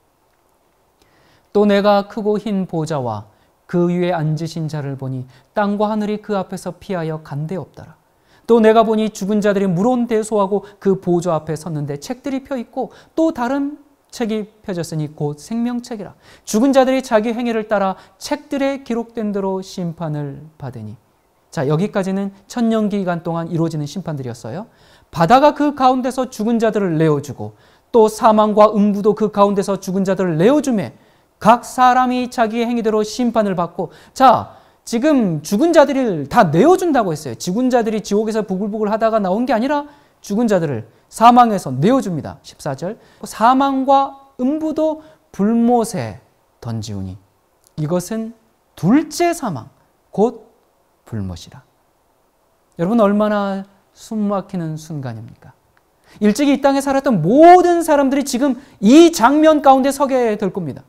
또 내가 크고 흰 보좌와 그 위에 앉으신 자를 보니 땅과 하늘이 그 앞에서 피하여 간데없더라. 또 내가 보니 죽은 자들이 물온대소하고 그 보좌 앞에 섰는데 책들이 펴있고 또 다른 책이 펴졌으니 곧 생명책이라. 죽은 자들이 자기 행위를 따라 책들에 기록된 대로 심판을 받으니. 자, 여기까지는 천년 기간 동안 이루어지는 심판들이었어요. 바다가 그 가운데서 죽은 자들을 내어주고 또 사망과 음부도 그 가운데서 죽은 자들을 내어주매 각 사람이 자기의 행위대로 심판을 받고, 자, 지금 죽은 자들을 다 내어준다고 했어요. 죽은 자들이 지옥에서 부글부글 하다가 나온 게 아니라 죽은 자들을 사망에서 내어줍니다. 14절. 사망과 음부도 불못에 던지우니 이것은 둘째 사망 곧 불못이라. 여러분, 얼마나 숨막히는 순간입니까? 일찍이 이 땅에 살았던 모든 사람들이 지금 이 장면 가운데 서게 될 겁니다.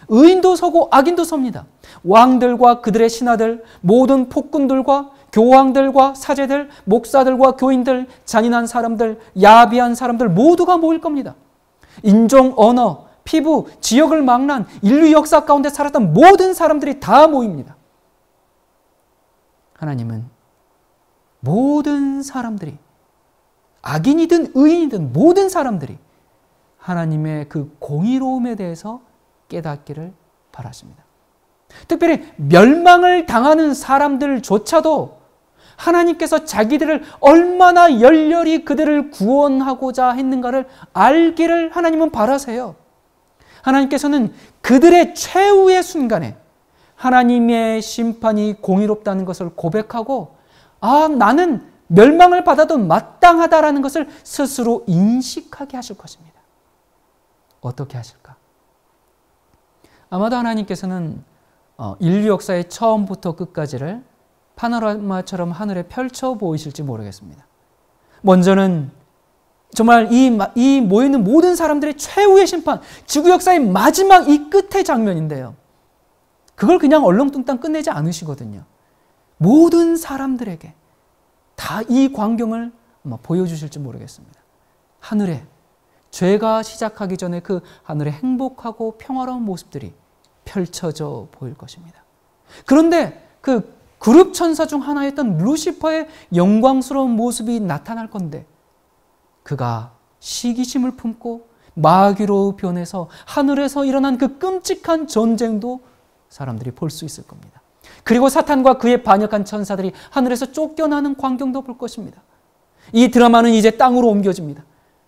의인도 서고 악인도 섭니다. 왕들과 그들의 신하들, 모든 폭군들과 교황들과 사제들, 목사들과 교인들, 잔인한 사람들, 야비한 사람들 모두가 모일 겁니다. 인종, 언어, 피부, 지역을 망라한 인류 역사 가운데 살았던 모든 사람들이 다 모입니다. 하나님은 모든 사람들이, 악인이든 의인이든 모든 사람들이 하나님의 그 공의로움에 대해서 깨닫기를 바라십니다. 특별히 멸망을 당하는 사람들조차도 하나님께서 자기들을 얼마나 열렬히 그들을 구원하고자 했는가를 알기를 하나님은 바라세요. 하나님께서는 그들의 최후의 순간에 하나님의 심판이 공의롭다는 것을 고백하고, 아, 나는 멸망을 받아도 마땅하다라는 것을 스스로 인식하게 하실 것입니다. 어떻게 하실까? 아마도 하나님께서는 인류 역사의 처음부터 끝까지를 파노라마처럼 하늘에 펼쳐 보이실지 모르겠습니다. 먼저는 정말 이 모여있는 모든 사람들의 최후의 심판, 지구 역사의 마지막 이 끝의 장면인데요. 그걸 그냥 얼렁뚱땅 끝내지 않으시거든요. 모든 사람들에게 다 이 광경을 보여주실지 모르겠습니다. 하늘에 죄가 시작하기 전에 그 하늘의 행복하고 평화로운 모습들이 펼쳐져 보일 것입니다. 그런데 그 그룹 천사 중 하나였던 루시퍼의 영광스러운 모습이 나타날 건데, 그가 시기심을 품고 마귀로 변해서 하늘에서 일어난 그 끔찍한 전쟁도 사람들이 볼 수 있을 겁니다. 그리고 사탄과 그의 반역한 천사들이 하늘에서 쫓겨나는 광경도 볼 것입니다. 이 드라마는 이제 땅으로 옮겨집니다.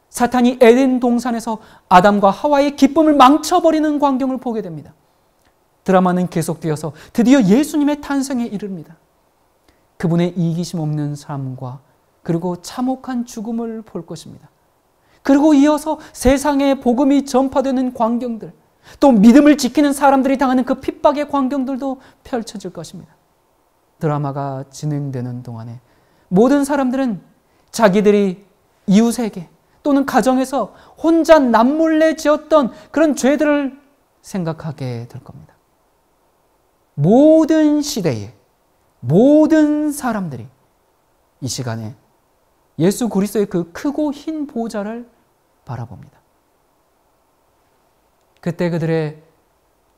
사탄이 에덴 동산에서 아담과 하와의 기쁨을 망쳐버리는 광경을 보게 됩니다. 드라마는 계속되어서 드디어 예수님의 탄생에 이릅니다. 그분의 이기심 없는 삶과 그리고 참혹한 죽음을 볼 것입니다. 그리고 이어서 세상에 복음이 전파되는 광경들, 또 믿음을 지키는 사람들이 당하는 그 핍박의 광경들도 펼쳐질 것입니다. 드라마가 진행되는 동안에 모든 사람들은 자기들이 이웃에게 또는 가정에서 혼자 남몰래 지었던 그런 죄들을 생각하게 될 겁니다. 모든 시대에 모든 사람들이 이 시간에 예수 그리스도의 그 크고 흰 보좌를 바라봅니다. 그때 그들의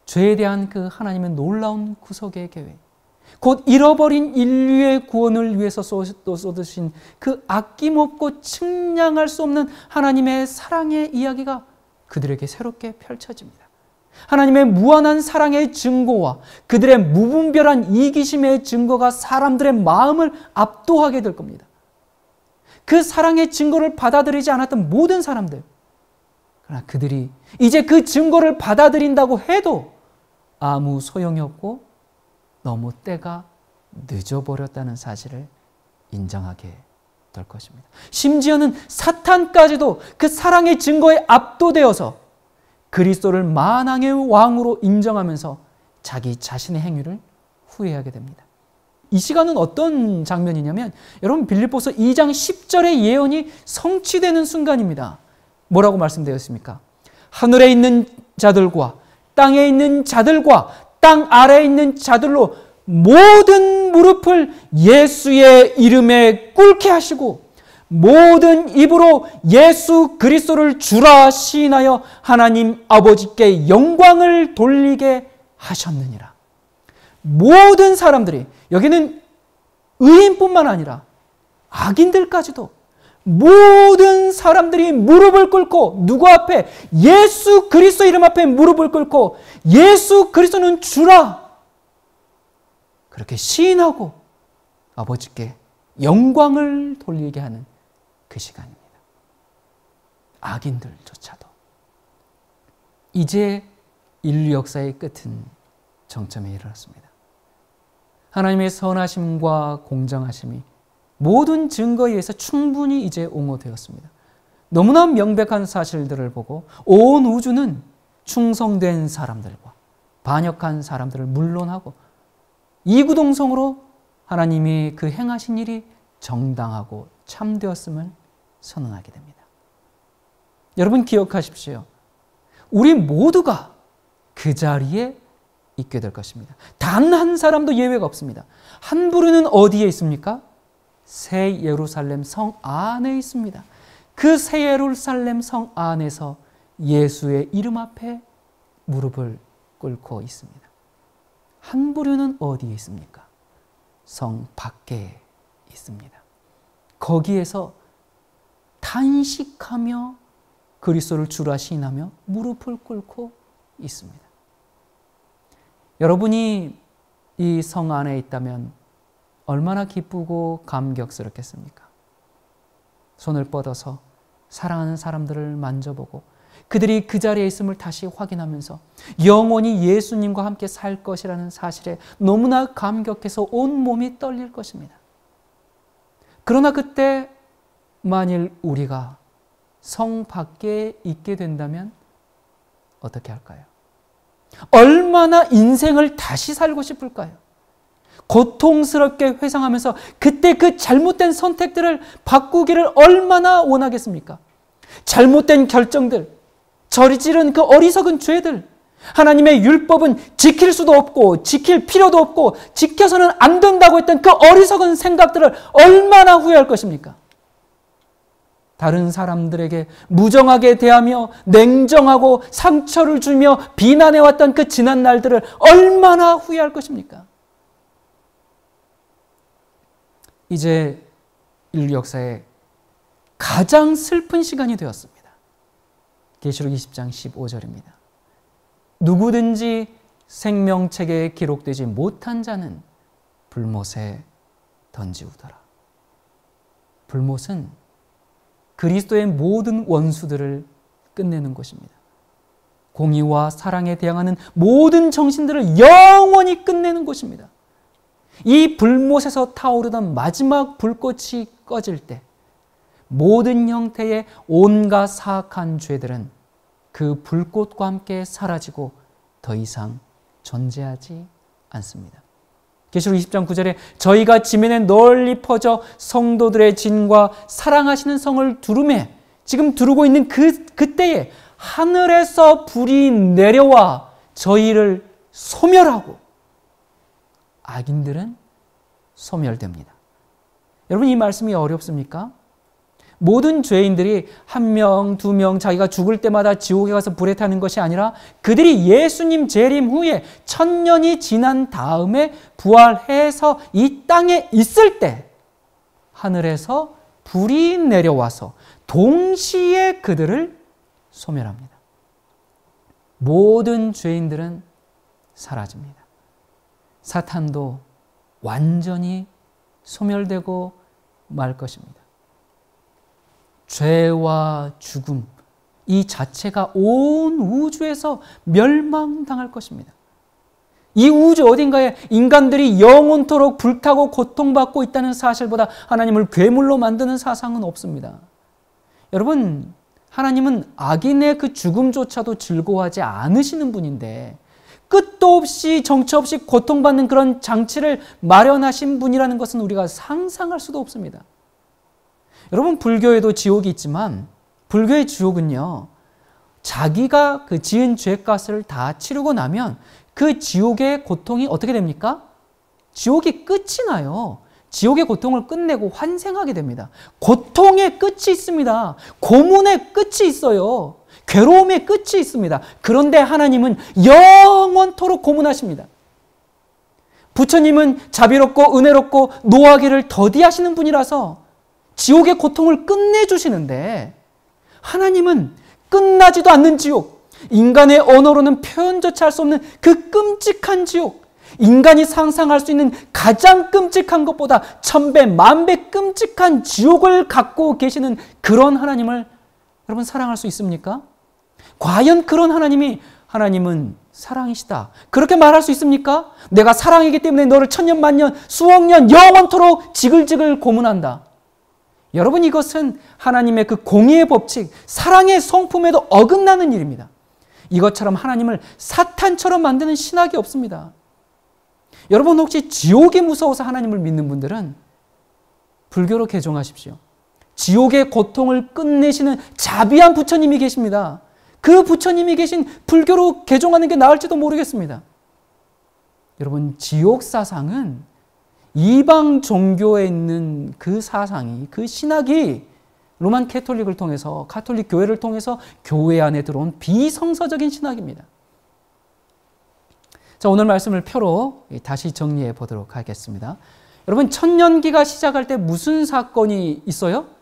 죄에 대한 그 하나님의 놀라운 구속의 계획, 곧 잃어버린 인류의 구원을 위해서 쏟으신 그 아낌없고 측량할 수 없는 하나님의 사랑의 이야기가 그들에게 새롭게 펼쳐집니다. 하나님의 무한한 사랑의 증거와 그들의 무분별한 이기심의 증거가 사람들의 마음을 압도하게 될 겁니다. 그 사랑의 증거를 받아들이지 않았던 모든 사람들, 그러나 그들이 이제 그 증거를 받아들인다고 해도 아무 소용이 없고 너무 때가 늦어버렸다는 사실을 인정하게 될 것입니다. 심지어는 사탄까지도 그 사랑의 증거에 압도되어서 그리스도를 만왕의 왕으로 인정하면서 자기 자신의 행위를 후회하게 됩니다. 이 시간은 어떤 장면이냐면, 여러분 빌립보서 2장 10절의 예언이 성취되는 순간입니다. 뭐라고 말씀되었습니까? 하늘에 있는 자들과 땅에 있는 자들과 땅 아래에 있는 자들로 모든 무릎을 예수의 이름에 꿇게 하시고 모든 입으로 예수 그리스도를 주라 시인하여 하나님 아버지께 영광을 돌리게 하셨느니라. 모든 사람들이, 여기는 의인뿐만 아니라 악인들까지도 모든 사람들이 무릎을 꿇고, 누구 앞에? 예수 그리스도 이름 앞에 무릎을 꿇고 예수 그리스도는 주라, 그렇게 시인하고 아버지께 영광을 돌리게 하는 그 시간입니다. 악인들조차도 이제 인류 역사의 끝은 정점에 이르렀습니다. 하나님의 선하심과 공정하심이 모든 증거에 의해서 충분히 이제 옹호되었습니다. 너무나 명백한 사실들을 보고 온 우주는 충성된 사람들과 반역한 사람들을 물론하고 이구동성으로 하나님이 그 행하신 일이 정당하고 참되었음을 선언하게 됩니다. 여러분 기억하십시오. 우리 모두가 그 자리에 있게 될 것입니다. 단 한 사람도 예외가 없습니다. 한 부류는 어디에 있습니까? 새 예루살렘 성 안에 있습니다. 그 새 예루살렘 성 안에서 예수의 이름 앞에 무릎을 꿇고 있습니다. 한 부류는 어디에 있습니까? 성 밖에 있습니다. 거기에서 탄식하며 그리스도를 주라 시인하며 무릎을 꿇고 있습니다. 여러분이 이 성 안에 있다면 얼마나 기쁘고 감격스럽겠습니까? 손을 뻗어서 사랑하는 사람들을 만져보고 그들이 그 자리에 있음을 다시 확인하면서 영원히 예수님과 함께 살 것이라는 사실에 너무나 감격해서 온몸이 떨릴 것입니다. 그러나 그때 만일 우리가 성 밖에 있게 된다면 어떻게 할까요? 얼마나 인생을 다시 살고 싶을까요? 고통스럽게 회상하면서 그때 그 잘못된 선택들을 바꾸기를 얼마나 원하겠습니까? 잘못된 결정들, 저지른 그 어리석은 죄들, 하나님의 율법은 지킬 수도 없고 지킬 필요도 없고 지켜서는 안 된다고 했던 그 어리석은 생각들을 얼마나 후회할 것입니까? 다른 사람들에게 무정하게 대하며 냉정하고 상처를 주며 비난해왔던 그 지난 날들을 얼마나 후회할 것입니까? 이제 인류 역사의 가장 슬픈 시간이 되었습니다. 계시록 20장 15절입니다. 누구든지 생명책에 기록되지 못한 자는 불못에 던지우더라. 불못은 그리스도의 모든 원수들을 끝내는 것입니다. 공의와 사랑에 대항하는 모든 정신들을 영원히 끝내는 것입니다. 이 불못에서 타오르던 마지막 불꽃이 꺼질 때 모든 형태의 온갖 사악한 죄들은 그 불꽃과 함께 사라지고 더 이상 존재하지 않습니다. 계시록 20장 9절에 저희가 지면에 널리 퍼져 성도들의 진과 사랑하시는 성을 두루매, 지금 두르고 있는 그때에 하늘에서 불이 내려와 저희를 소멸하고 악인들은 소멸됩니다. 여러분 이 말씀이 어렵습니까? 모든 죄인들이 한 명, 두 명 자기가 죽을 때마다 지옥에 가서 불에 타는 것이 아니라 그들이 예수님 재림 후에 1000년이 지난 다음에 부활해서 이 땅에 있을 때 하늘에서 불이 내려와서 동시에 그들을 소멸합니다. 모든 죄인들은 사라집니다. 사탄도 완전히 소멸되고 말 것입니다. 죄와 죽음 이 자체가 온 우주에서 멸망당할 것입니다. 이 우주 어딘가에 인간들이 영원토록 불타고 고통받고 있다는 사실보다 하나님을 괴물로 만드는 사상은 없습니다. 여러분, 하나님은 악인의 그 죽음조차도 즐거워하지 않으시는 분인데 끝도 없이 정처 없이 고통받는 그런 장치를 마련하신 분이라는 것은 우리가 상상할 수도 없습니다. 여러분, 불교에도 지옥이 있지만 불교의 지옥은요, 자기가 그 지은 죄값을 다 치르고 나면 그 지옥의 고통이 어떻게 됩니까? 지옥이 끝이 나요. 지옥의 고통을 끝내고 환생하게 됩니다. 고통의 끝이 있습니다. 고문의 끝이 있어요. 괴로움의 끝이 있습니다. 그런데 하나님은 영원토록 고문하십니다. 부처님은 자비롭고 은혜롭고 노하기를 더디하시는 분이라서 지옥의 고통을 끝내주시는데 하나님은 끝나지도 않는 지옥, 인간의 언어로는 표현조차 할 수 없는 그 끔찍한 지옥, 인간이 상상할 수 있는 가장 끔찍한 것보다 1000배, 10,000배 끔찍한 지옥을 갖고 계시는 그런 하나님을 여러분 사랑할 수 있습니까? 과연 그런 하나님은 사랑이시다. 그렇게 말할 수 있습니까? 내가 사랑이기 때문에 너를 천년 만년 수억 년 영원토록 지글지글 고문한다. 여러분, 이것은 하나님의 그 공의의 법칙, 사랑의 성품에도 어긋나는 일입니다. 이것처럼 하나님을 사탄처럼 만드는 신학이 없습니다. 여러분, 혹시 지옥이 무서워서 하나님을 믿는 분들은 불교로 개종하십시오. 지옥의 고통을 끝내시는 자비한 부처님이 계십니다. 그 부처님이 계신 불교로 개종하는 게 나을지도 모르겠습니다. 여러분, 지옥 사상은 이방 종교에 있는 그 사상이, 그 신학이 로만 캐톨릭을 통해서, 가톨릭 교회를 통해서 교회 안에 들어온 비성서적인 신학입니다. 자, 오늘 말씀을 표로 다시 정리해 보도록 하겠습니다. 여러분, 천년기가 시작할 때 무슨 사건이 있어요?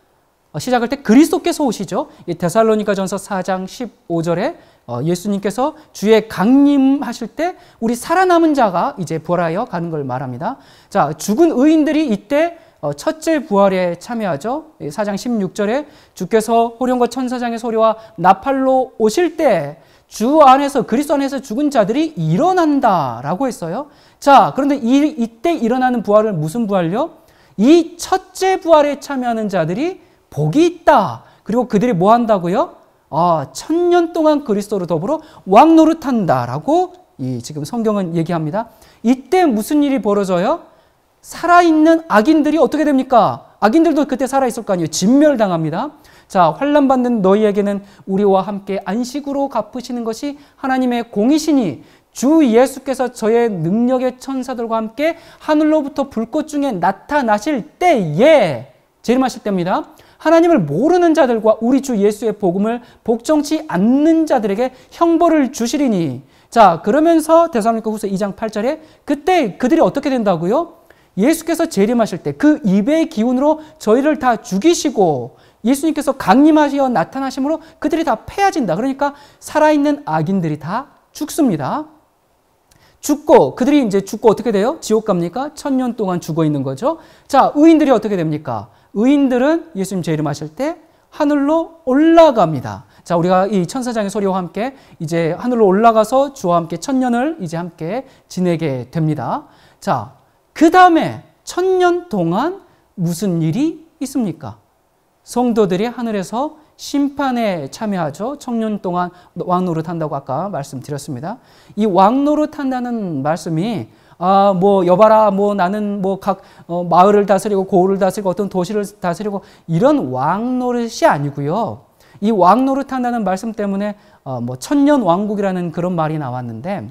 시작할 때 그리스도께서 오시죠. 데살로니가전서 4장 15절에 예수님께서 주의 강림하실 때 우리 살아남은 자가 이제 부활하여 가는 걸 말합니다. 자, 죽은 의인들이 이때 첫째 부활에 참여하죠. 4장 16절에 주께서 호령과 천사장의 소리와 나팔로 오실 때 주 안에서, 그리스도 안에서 죽은 자들이 일어난다라고 했어요. 자, 그런데 이때 일어나는 부활은 무슨 부활요? 이 첫째 부활에 참여하는 자들이 복이 있다. 그리고 그들이 뭐 한다고요? 천년 동안 그리스도로 더불어 왕 노릇한다라고 지금 성경은 얘기합니다. 이때 무슨 일이 벌어져요? 살아있는 악인들이 어떻게 됩니까? 악인들도 그때 살아있을 거 아니에요. 진멸당합니다. 자, 환난받는 너희에게는 우리와 함께 안식으로 갚으시는 것이 하나님의 공이시니 주 예수께서 저의 능력의 천사들과 함께 하늘로부터 불꽃 중에 나타나실 때에, 재림하실 때입니다. 하나님을 모르는 자들과 우리 주 예수의 복음을 복종치 않는 자들에게 형벌을 주시리니. 자, 그러면서 데살로니가후서 2장 8절에 그때 그들이 어떻게 된다고요? 예수께서 재림하실 때 그 입의 기운으로 저희를 다 죽이시고 예수님께서 강림하시어 나타나심으로 그들이 다 패해진다. 그러니까 살아있는 악인들이 다 죽습니다. 죽고, 그들이 이제 죽고 어떻게 돼요? 지옥 갑니까? 천년 동안 죽어 있는 거죠. 자, 의인들이 어떻게 됩니까? 의인들은 예수님 재림하실 때 하늘로 올라갑니다. 자, 우리가 이 천사장의 소리와 함께 이제 하늘로 올라가서 주와 함께 천년을 이제 함께 지내게 됩니다. 자, 그 다음에 천년 동안 무슨 일이 있습니까? 성도들이 하늘에서 심판에 참여하죠. 천년 동안 왕노릇 한다고 아까 말씀드렸습니다. 이 왕노릇 한다는 말씀이 뭐 여봐라, 뭐 나는 뭐 각 마을을 다스리고 고을을 다스리고 어떤 도시를 다스리고 이런 왕노릇이 아니고요. 이 왕노릇 한다는 말씀 때문에 뭐 천년 왕국이라는 그런 말이 나왔는데,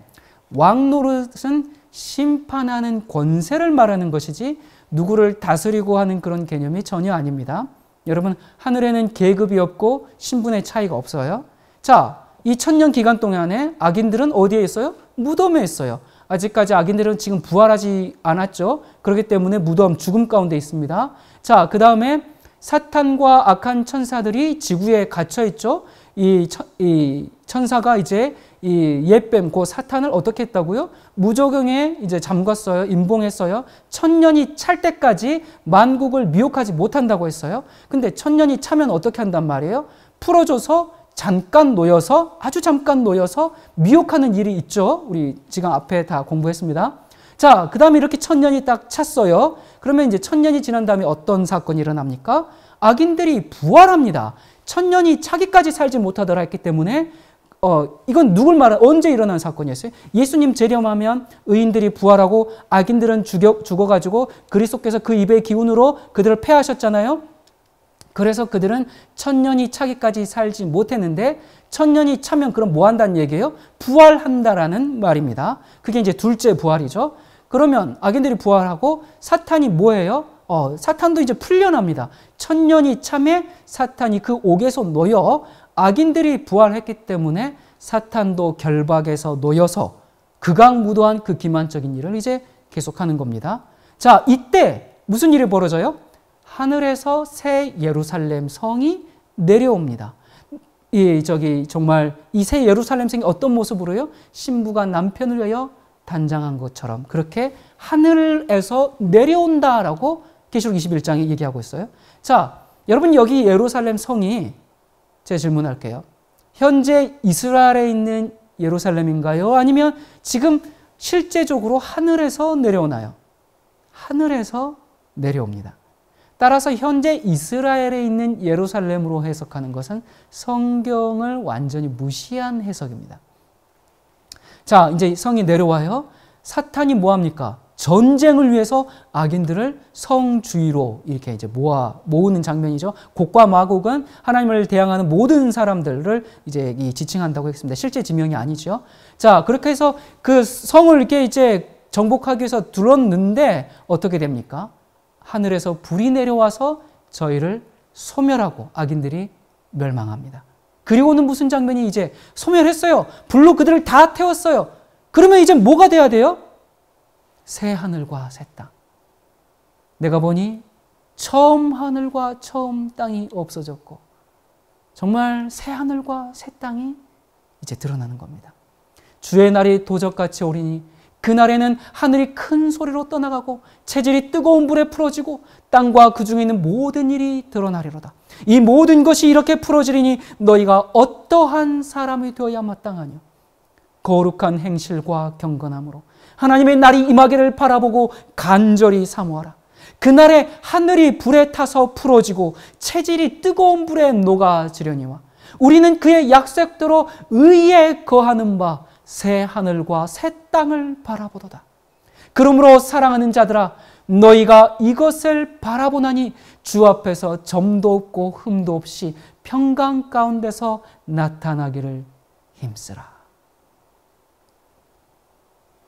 왕노릇은 심판하는 권세를 말하는 것이지 누구를 다스리고 하는 그런 개념이 전혀 아닙니다. 여러분, 하늘에는 계급이 없고 신분의 차이가 없어요. 자, 이 천년 기간 동안에 악인들은 어디에 있어요? 무덤에 있어요. 아직까지 악인들은 지금 부활하지 않았죠. 그렇기 때문에 무덤, 죽음 가운데 있습니다. 자, 그 다음에 사탄과 악한 천사들이 지구에 갇혀 있죠. 이 천사가 이제 이 옛뱀, 그 사탄을 어떻게 했다고요? 무저경에 이제 잠갔어요. 임봉했어요. 천년이 찰 때까지 만국을 미혹하지 못한다고 했어요. 근데 천년이 차면 어떻게 한단 말이에요? 풀어줘서 잠깐 놓여서, 아주 잠깐 놓여서 미혹하는 일이 있죠. 우리 지금 앞에 다 공부했습니다. 자, 그 다음에 이렇게 천년이 딱 찼어요. 그러면 이제 천년이 지난 다음에 어떤 사건이 일어납니까? 악인들이 부활합니다. 천년이 차기까지 살지 못하더라 했기 때문에 이건 누굴 언제 일어난 사건이었어요? 예수님 재림하면 의인들이 부활하고 악인들은 죽어가지고 그리스도께서 그 입의 기운으로 그들을 패하셨잖아요. 그래서 그들은 천년이 차기까지 살지 못했는데, 천년이 차면 그럼 뭐 한다는 얘기예요? 부활한다라는 말입니다. 그게 이제 둘째 부활이죠. 그러면 악인들이 부활하고 사탄이 뭐예요? 사탄도 이제 풀려납니다. 천년이 참에 사탄이 그 옥에서 놓여 악인들이 부활했기 때문에 사탄도 결박에서 놓여서 극악무도한 그 기만적인 일을 이제 계속하는 겁니다. 자, 이때 무슨 일이 벌어져요? 하늘에서 새 예루살렘 성이 내려옵니다. 정말 이 새 예루살렘 성이 어떤 모습으로요? 신부가 남편을 위하여 단장한 것처럼 그렇게 하늘에서 내려온다라고 계시록 21장에 얘기하고 있어요. 자, 여러분, 여기 예루살렘 성이, 제가 질문할게요. 현재 이스라엘에 있는 예루살렘인가요? 아니면 지금 실제적으로 하늘에서 내려오나요? 하늘에서 내려옵니다. 따라서 현재 이스라엘에 있는 예루살렘으로 해석하는 것은 성경을 완전히 무시한 해석입니다. 자, 이제 성이 내려와요. 사탄이 뭐합니까? 전쟁을 위해서 악인들을 성 주위로 이렇게 이제 모으는 장면이죠. 곡과 마곡은 하나님을 대항하는 모든 사람들을 이제 지칭한다고 했습니다. 실제 지명이 아니죠. 자, 그렇게 해서 그 성을 이렇게 이제 정복하기 위해서 들었는데 어떻게 됩니까? 하늘에서 불이 내려와서 저희를 소멸하고 악인들이 멸망합니다. 그리고는 무슨 장면이 이제 소멸했어요. 불로 그들을 다 태웠어요. 그러면 이제 뭐가 돼야 돼요? 새 하늘과 새 땅. 내가 보니 처음 하늘과 처음 땅이 없어졌고 정말 새 하늘과 새 땅이 이제 드러나는 겁니다. 주의 날이 도적같이 오리니 그날에는 하늘이 큰 소리로 떠나가고 체질이 뜨거운 불에 풀어지고 땅과 그 중에 있는 모든 일이 드러나리로다. 이 모든 것이 이렇게 풀어지리니 너희가 어떠한 사람이 되어야 마땅하뇨. 거룩한 행실과 경건함으로 하나님의 날이 임하기를 바라보고 간절히 사모하라. 그날에 하늘이 불에 타서 풀어지고 체질이 뜨거운 불에 녹아지려니와 우리는 그의 약속대로 의에 거하는 바 새 하늘과 새 땅을 바라보도다. 그러므로 사랑하는 자들아 너희가 이것을 바라보나니 주 앞에서 점도 없고 흠도 없이 평강 가운데서 나타나기를 힘쓰라.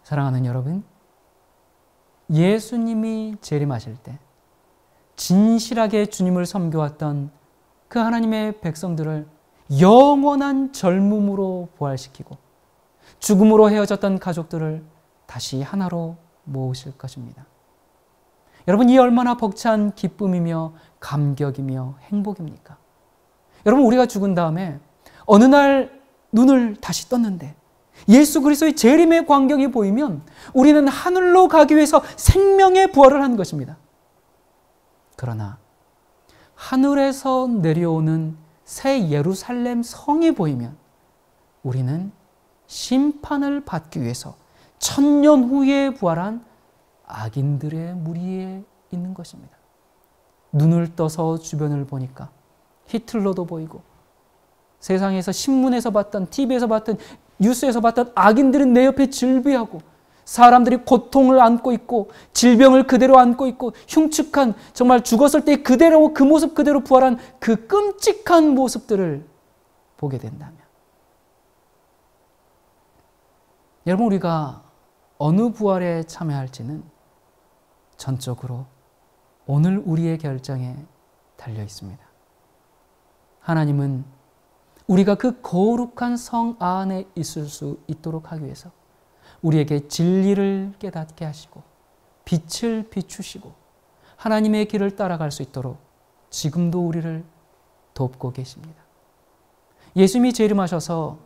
사랑하는 여러분, 예수님이 재림하실 때 진실하게 주님을 섬겨왔던 그 하나님의 백성들을 영원한 젊음으로 부활시키고 죽음으로 헤어졌던 가족들을 다시 하나로 모으실 것입니다. 여러분, 이 얼마나 벅찬 기쁨이며 감격이며 행복입니까? 여러분, 우리가 죽은 다음에 어느 날 눈을 다시 떴는데 예수 그리스도의 재림의 광경이 보이면 우리는 하늘로 가기 위해서 생명의 부활을 한 것입니다. 그러나 하늘에서 내려오는 새 예루살렘 성이 보이면 우리는 심판을 받기 위해서 천년 후에 부활한 악인들의 무리에 있는 것입니다. 눈을 떠서 주변을 보니까 히틀러도 보이고 세상에서 신문에서 봤던 TV에서 봤던 뉴스에서 봤던 악인들은 내 옆에 질비하고 사람들이 고통을 안고 있고 질병을 그대로 안고 있고 흉측한 정말 죽었을 때 그대로 그 모습 그대로 부활한 그 끔찍한 모습들을 보게 된다면 여러분, 우리가 어느 부활에 참여할지는 전적으로 오늘 우리의 결정에 달려 있습니다. 하나님은 우리가 그 거룩한 성 안에 있을 수 있도록 하기 위해서 우리에게 진리를 깨닫게 하시고 빛을 비추시고 하나님의 길을 따라갈 수 있도록 지금도 우리를 돕고 계십니다. 예수님이 재림하셔서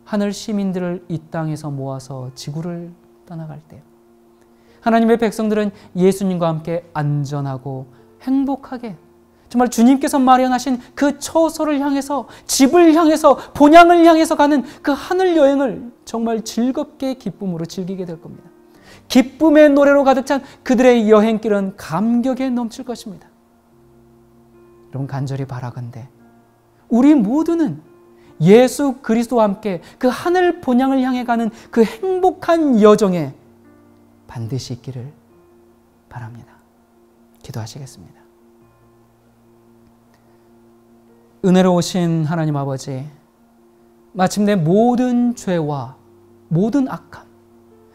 하늘 시민들을 이 땅에서 모아서 지구를 떠나갈 때 하나님의 백성들은 예수님과 함께 안전하고 행복하게 정말 주님께서 마련하신 그 처소를 향해서 집을 향해서 본향을 향해서 가는 그 하늘 여행을 정말 즐겁게 기쁨으로 즐기게 될 겁니다. 기쁨의 노래로 가득 찬 그들의 여행길은 감격에 넘칠 것입니다. 여러분, 간절히 바라건대 우리 모두는 예수 그리스도와 함께 그 하늘 본향을 향해 가는 그 행복한 여정에 반드시 있기를 바랍니다. 기도하시겠습니다. 은혜로우신 하나님 아버지, 마침내 모든 죄와 모든 악함,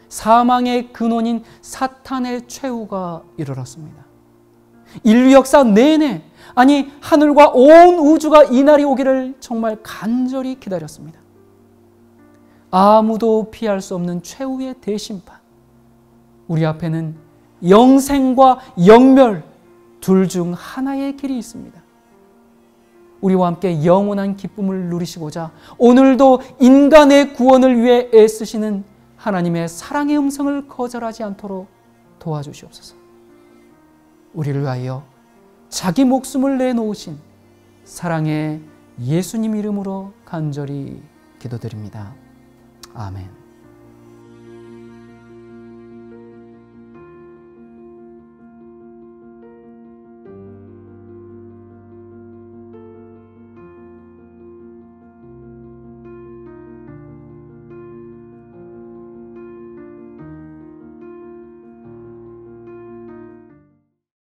사망의 근원인 사탄의 최후가 이르렀습니다. 인류 역사 내내, 아니 하늘과 온 우주가 이 날이 오기를 정말 간절히 기다렸습니다. 아무도 피할 수 없는 최후의 대심판, 우리 앞에는 영생과 영멸 둘 중 하나의 길이 있습니다. 우리와 함께 영원한 기쁨을 누리시고자 오늘도 인간의 구원을 위해 애쓰시는 하나님의 사랑의 음성을 거절하지 않도록 도와주시옵소서. 우리를 위하여 자기 목숨을 내놓으신 사랑의 예수님 이름으로 간절히 기도드립니다. 아멘.